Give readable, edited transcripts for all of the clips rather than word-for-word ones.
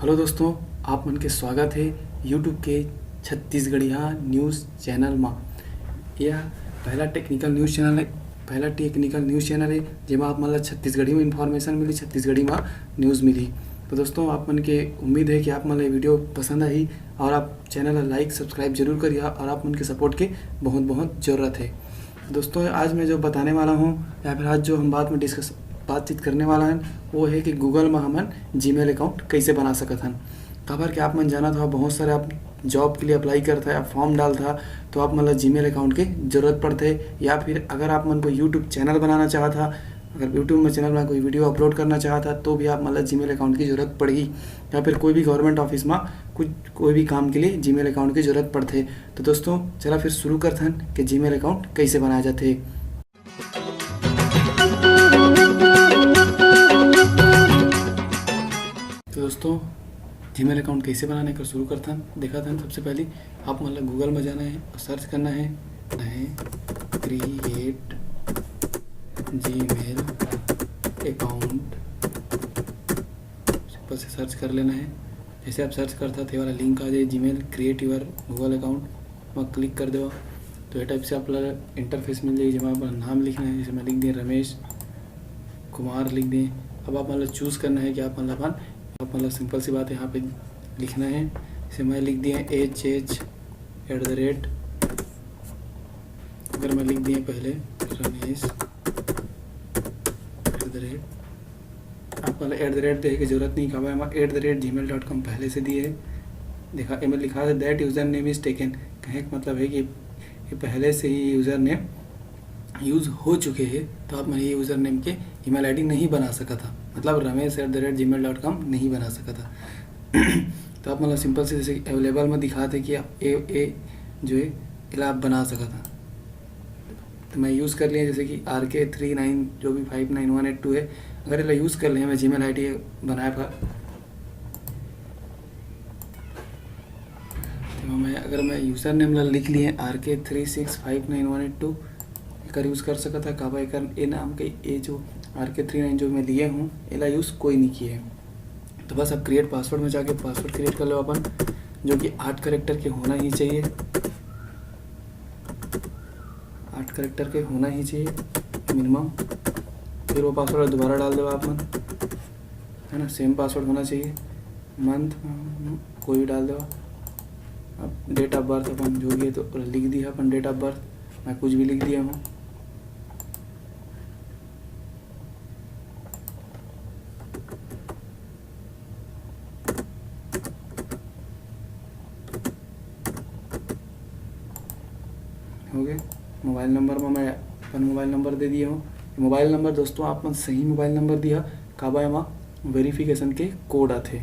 Hello दोस्तों, आप मन के स्वागत है यूट्यूब के छत्तीसगढ़िया न्यूज़ चैनल में। यह पहला टेक्निकल न्यूज़ चैनल है जेमा आप मन ला छत्तीसगढ़ी में इन्फॉर्मेशन मिली, छत्तीसगढ़ी में न्यूज़ मिली। तो दोस्तों, आप मन के उम्मीद है कि आप मन ला वीडियो पसंद आई और आप चैनल ला लाइक सब्सक्राइब जरूर करिए और आप मन के सपोर्ट के बहुत बहुत ज़रूरत है। दोस्तों, आज मैं जो बताने वाला हूँ या फिर आज जो हम बातचीत करने वाला है वो है कि गूगल में हमन जीमेल अकाउंट कैसे बना सकत हन। काबर कि आप मन जाना था बहुत सारे आप जॉब के लिए अप्लाई करता है, फॉर्म डालता तो आप मन ला जीमेल अकाउंट के ज़रूरत पड़ते। या फिर अगर आप मन को यूट्यूब चैनल बनाना चाहता, अगर यूट्यूब में चैनल में कोई वीडियो अपलोड करना चाहता तो भी आप मन ला जीमेल अकाउंट की ज़रूरत पड़ेगी। या फिर कोई भी गवर्नमेंट ऑफिस में कोई भी काम के लिए जीमेल अकाउंट की ज़रूरत पड़ते। तो दोस्तों, चला फिर शुरू करते हैं कि जीमेल अकाउंट कैसे बनाया जाते। तो दोस्तों, जीमेल अकाउंट कैसे बनाने का शुरू करता हूँ देखा था। सबसे पहले आप मतलब गूगल में जाना है और सर्च करना है क्रिएट जीमेल अकाउंट। सिंपल से सर्च कर लेना है। जैसे आप सर्च करता थे वाला लिंक आ जाए Gmail create your Google account, वहाँ क्लिक कर दो तो ये टाइप से आप इंटरफेस मिल जाएगी। जब आप नाम लिखना है, जैसे मैं लिख दें रमेश कुमार लिख दें। अब आप मतलब चूज़ करना है कि आप मतलब सिंपल सी बात है यहाँ पे लिखना है। जैसे मैं लिख दिए HH@, अगर मैं लिख दिए पहले रमेश @ आप मतलब @ देने की जरूरत नहीं। कहा हम @gmail.com पहले से दिए है। देखा इमेल लिखा है that user name is taken. कहे का मतलब है कि ये पहले से ही यूज़र नेम यूज़ हो चुके हैं, तो आप ये यूज़र नेम के ईमेल आईडी नहीं बना सका था, मतलब रमेश @gmail.com नहीं बना सका था। तो आप मतलब सिंपल से जैसे अवेलेबल में दिखाते कि आप ए जो है इला आप बना सका था। तो मैं यूज़ कर लिया जैसे कि RK39 जो भी 59182 है, अगर इला यूज़ कर लिया मैं जीमेल आईडी बनाया था। तो अगर मैं यूज़र नेम लिख लिए RK36598182 कर यूज़ कर सका था। काबा कर ए नाम के ए जो RK39 जो मैं लिए हूँ एला यूज़ कोई नहीं किए है। तो बस अब क्रिएट पासवर्ड में जाके पासवर्ड क्रिएट कर लो अपन, जो कि 8 कैरेक्टर के होना ही चाहिए। 8 कैरेक्टर के होना ही चाहिए मिनिमम। फिर वो पासवर्ड दोबारा डाल दो आप मन, है ना। सेम पासवर्ड होना चाहिए। मंथ कोई भी डाल दो। अब डेट ऑफ बर्थ अपन जो भी है तो लिख दिया अपन डेट ऑफ बर्थ, मैं कुछ भी लिख दिया हूँ। हो गए। मोबाइल नंबर में मैं अपन मोबाइल नंबर दे दिया हूँ। मोबाइल नंबर दोस्तों आप मन सही मोबाइल नंबर दिया, काबा में वेरिफिकेशन के कोड आते।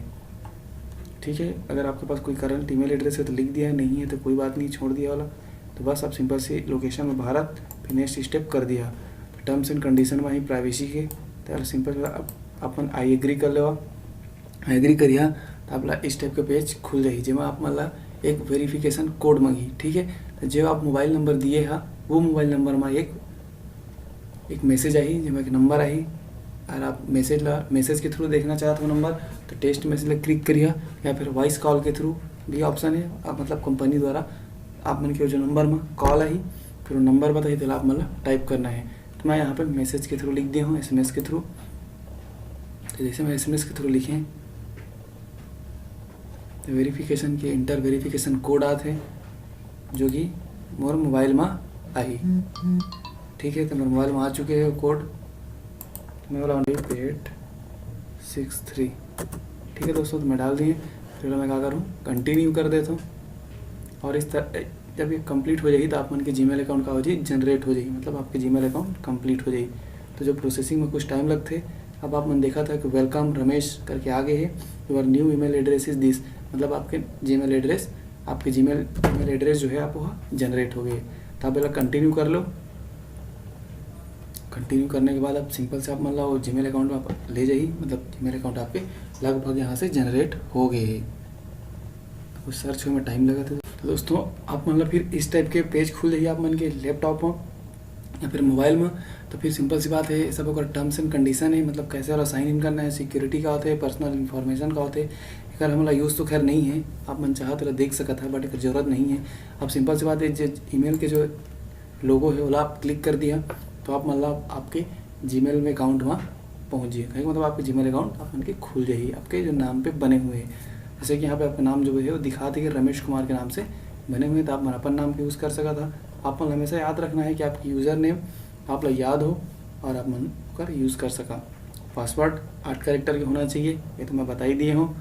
ठीक है, अगर आपके पास कोई करंट ईमेल एड्रेस है तो लिख दिया, नहीं है तो कोई बात नहीं, छोड़ दिया वाला। तो बस आप सिंपल से लोकेशन में भारत, फिर नेक्स्ट स्टेप कर दिया। तो टर्म्स एंड कंडीशन में ही प्राइवेसी के तो सिंपल अपन आई एग्री कर लो। आई एग्री करिया तो आप इस टाइप के पेज खुल जाएगी, जिसमें आप मतलब एक वेरिफिकेशन कोड मांगी। ठीक है, तो जो आप मोबाइल नंबर दिए है वो मोबाइल नंबर में एक मैसेज आई, जिसमें एक नंबर आई। और आप मैसेज के थ्रू देखना चाहते हो नंबर तो टेस्ट मैसेज क्लिक करिए, या फिर वॉइस कॉल के थ्रू भी ऑप्शन है। आप मतलब कंपनी द्वारा आप मन के जो नंबर में कॉल आई फिर वो नंबर बताइए तो आप मतलब टाइप करना है। तो मैं यहाँ पे मैसेज के थ्रू लिख दिया हूँ, SMS के थ्रू। तो जैसे मैं SMS के थ्रू लिखें तो वेरिफिकेशन के इंटर वेरिफिकेशन कोड आते जो कि मोर मोबाइल में आई। ठीक है, तो मेरे मोबाइल में आ चुके हैं कोड। मैं बोला 863। ठीक है दोस्तों, तो मैं डाल दिए। फिर मैं क्या करूँ, कंटिन्यू कर देता हूँ। और इस तरह जब ये कंप्लीट हो जाएगी तो आप मन के जीमेल अकाउंट का हो जाएगी जनरेट हो जाएगी, मतलब आपके जीमेल अकाउंट कंप्लीट हो जाएगी। तो जो प्रोसेसिंग में कुछ टाइम लगते, अब आप मन देखा था कि वेलकम रमेश करके आगे है, your new email address is this, मतलब आपके जीमेल एड्रेस आपके जीमेल एड्रेस जो है आप वहाँ जनरेट हो गए। तो आप पहले कंटिन्यू कर लो। कंटिन्यू करने के बाद आप सिंपल से आप मतलब जीमेल अकाउंट में आप ले जाइए, मतलब जीमेल अकाउंट आपके लगभग यहाँ से जनरेट हो गए। कुछ सर्च में टाइम लगा था। तो दोस्तों, आप मतलब फिर इस टाइप के पेज खुल जाइए आप मन के लैपटॉप में। या फिर मोबाइल में, तो फिर सिंपल सी बात है, ये सब ओकर टर्म्स एंड कंडीशन है, मतलब कैसे वाला साइन इन करना है, सिक्योरिटी का होते है, पर्सनल इन्फॉर्मेशन का होते है। अगर हमारा यूज़ तो खैर नहीं है, आप मन चाहत तो देख सकत है, बट अगर जरूरत नहीं है, अब सिंपल सी बात है, जो ईमेल के जो लोगो है वाला आप क्लिक कर दिया तो आप मतलब आपके जीमेल में अकाउंट वहाँ पहुँच जाइए, कहीं मतलब आपके जीमेल अकाउंट आप उनके खुल जाइए, आपके जो नाम पे बने हुए हैं। जैसे कि यहाँ पे आपका नाम जो है वो दिखाते कि रमेश कुमार के नाम से बने हुए, तो आप मन अपन नाम के यूज़ कर सका था। आप मन हमेशा याद रखना है कि आपकी यूज़र नेम आप लोग याद हो और आप मन कर यूज़ कर सका। पासवर्ड 8 कैरेक्टर के होना चाहिए, ये तो मैं बता ही दिए हूँ।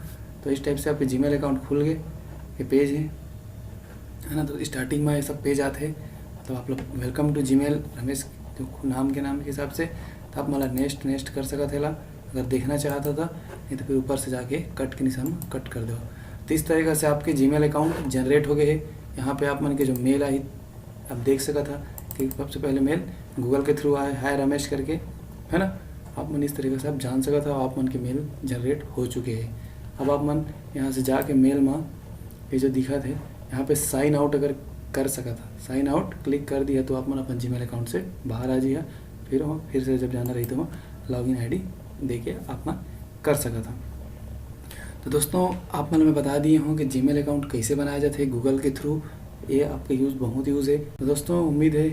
तो इस टाइप से आपके जीमेल अकाउंट खुल गए, ये पेज है ना। तो स्टार्टिंग में ये सब पेज आते हैं, तो आप लोग वेलकम टू जीमेल रमेश जो नाम के हिसाब से, तो आप मतलब नेक्स्ट कर सका थे अगर देखना चाहता था, नहीं तो फिर ऊपर से जाके कट के निशान में कट कर दो। तो इस तरीके से आपके जीमेल अकाउंट जनरेट हो गए हैं। यहाँ पे आप मन के जो मेल आई आप देख सका था कि सबसे पहले मेल गूगल के थ्रू आया, हाय रमेश करके, है ना। आप मन इस तरीके से आप जान सका था, आप मन के मेल जनरेट हो चुके हैं। अब आप मन यहाँ से जाके मेल में ये जो दिखा थे यहाँ पे साइन आउट अगर कर सका था, साइन आउट क्लिक कर दिया तो आप मन अपन जीमेल अकाउंट से बाहर आ जाइए, फिर से जब जाना रही तो वहाँ लॉगिन आईडी दे के आप मन कर सका था। तो दोस्तों आप मन में बता दिए हूँ कि जीमेल अकाउंट कैसे बनाया जाते हैं गूगल के थ्रू, ये आपका बहुत यूज़ है। तो दोस्तों उम्मीद है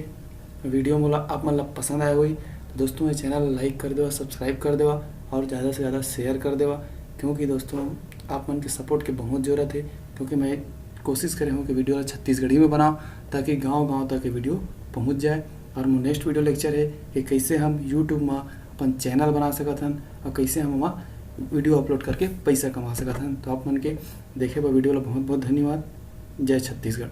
वीडियो मोला आप मतलब पसंद आया हुई, तो दोस्तों ये चैनल लाइक कर देवा, सब्सक्राइब कर देवा और ज़्यादा से ज़्यादा शेयर कर देवा, क्योंकि दोस्तों आप मन के सपोर्ट की बहुत ज़रूरत है। क्योंकि मैं कोशिश कर रहा हूँ कि वीडियो छत्तीसगढ़ी में बनाऊँ ताकि गाँव तक ये वीडियो पहुँच जाए। और मोर नेक्स्ट वीडियो लेक्चर है कि कैसे हम यूट्यूब में अपन चैनल बना सकत हन और कैसे हम वहाँ वीडियो अपलोड करके पैसा कमा सकत हन। तो आप मन के देखे बर वीडियो ला बहुत बहुत धन्यवाद। जय छत्तीसगढ़।